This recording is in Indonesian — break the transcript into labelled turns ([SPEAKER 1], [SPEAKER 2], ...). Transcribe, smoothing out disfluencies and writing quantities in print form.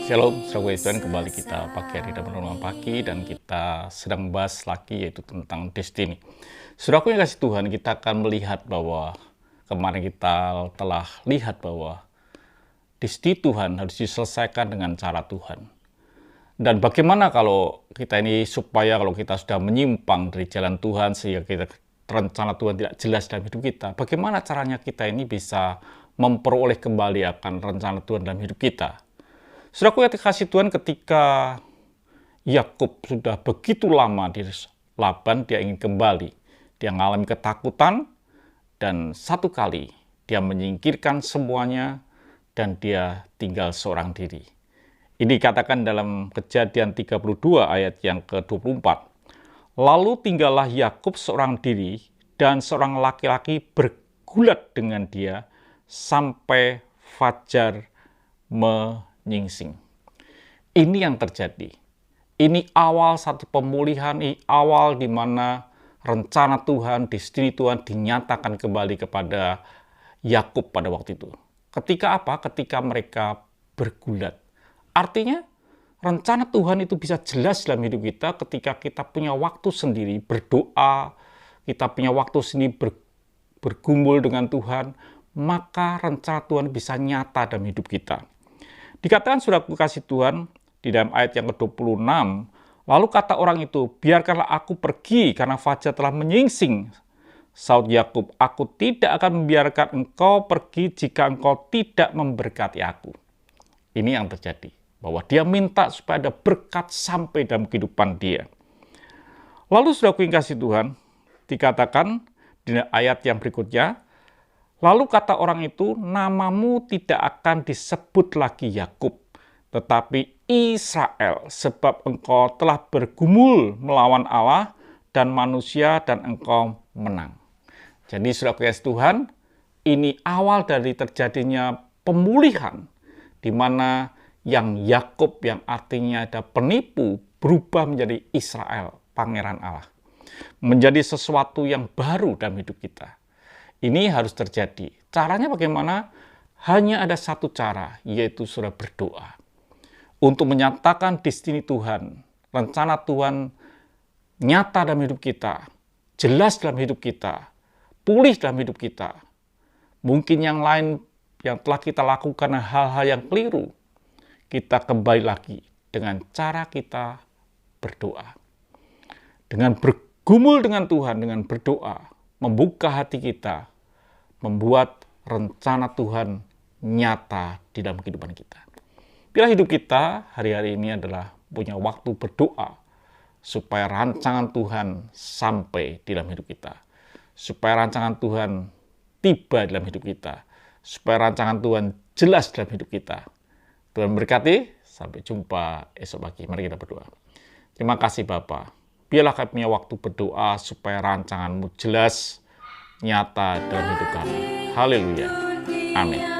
[SPEAKER 1] Shalom, saudara Tuhan, kembali kita pagi hari dan renungan pagi, dan kita sedang membahas lagi yaitu tentang destiny. Saudaraku yang kasih Tuhan, kita akan melihat bahwa kemarin kita telah lihat bahwa destiny Tuhan harus diselesaikan dengan cara Tuhan. Dan bagaimana kalau kita ini supaya kalau kita sudah menyimpang dari jalan Tuhan sehingga kita rencana Tuhan tidak jelas dalam hidup kita, bagaimana caranya kita ini bisa memperoleh kembali akan rencana Tuhan dalam hidup kita. Saudaraku yang dikasihi Tuhan, ketika Yakub sudah begitu lama di Laban, dia ingin kembali. Dia mengalami ketakutan, dan satu kali dia menyingkirkan semuanya, dan dia tinggal seorang diri. Ini dikatakan dalam Kejadian 32 ayat yang ke-24. Lalu tinggallah Yakub seorang diri, dan seorang laki-laki bergulat dengan dia, sampai fajar menyingsing. Ini yang terjadi. Ini awal satu pemulihan, ini awal di mana rencana Tuhan, destiny Tuhan dinyatakan kembali kepada Yakub pada waktu itu. Ketika apa? Ketika mereka bergulat. Artinya, rencana Tuhan itu bisa jelas dalam hidup kita ketika kita punya waktu sendiri berdoa, kita punya waktu sendiri bergumul dengan Tuhan, maka rencana Tuhan bisa nyata dalam hidup kita. Dikatakan saudaraku kasih Tuhan di dalam ayat yang ke-26, lalu kata orang itu, biarkanlah aku pergi karena fajar telah menyingsing. Saud Yakub, aku tidak akan membiarkan engkau pergi jika engkau tidak memberkati aku. Ini yang terjadi, bahwa dia minta supaya ada berkat sampai dalam kehidupan dia. Lalu saudaraku yang kasih Tuhan, dikatakan di ayat yang berikutnya, lalu kata orang itu, namamu tidak akan disebut lagi Yakub, tetapi Israel, sebab engkau telah bergumul melawan Allah dan manusia, dan engkau menang. Jadi saudara kasih Tuhan, ini awal dari terjadinya pemulihan, di mana yang Yakub yang artinya ada penipu, berubah menjadi Israel, pangeran Allah. Menjadi sesuatu yang baru dalam hidup kita. Ini harus terjadi. Caranya bagaimana? Hanya ada satu cara, yaitu saudara berdoa. Untuk menyatakan destiny Tuhan, rencana Tuhan nyata dalam hidup kita, jelas dalam hidup kita, pulih dalam hidup kita. Mungkin yang lain yang telah kita lakukan hal-hal yang keliru, kita kembali lagi dengan cara kita berdoa. Dengan bergumul dengan Tuhan, dengan berdoa, membuka hati kita, membuat rencana Tuhan nyata di dalam kehidupan kita. Bila hidup kita hari-hari ini adalah punya waktu berdoa, supaya rancangan Tuhan sampai di dalam hidup kita. Supaya rancangan Tuhan tiba dalam hidup kita. Supaya rancangan Tuhan jelas dalam hidup kita. Tuhan berkati, sampai jumpa esok pagi. Mari kita berdoa. Terima kasih Bapa. Biarlah kami punya waktu berdoa supaya rancangan-Mu jelas, nyata dalam hidup kami. Haleluya. Amin.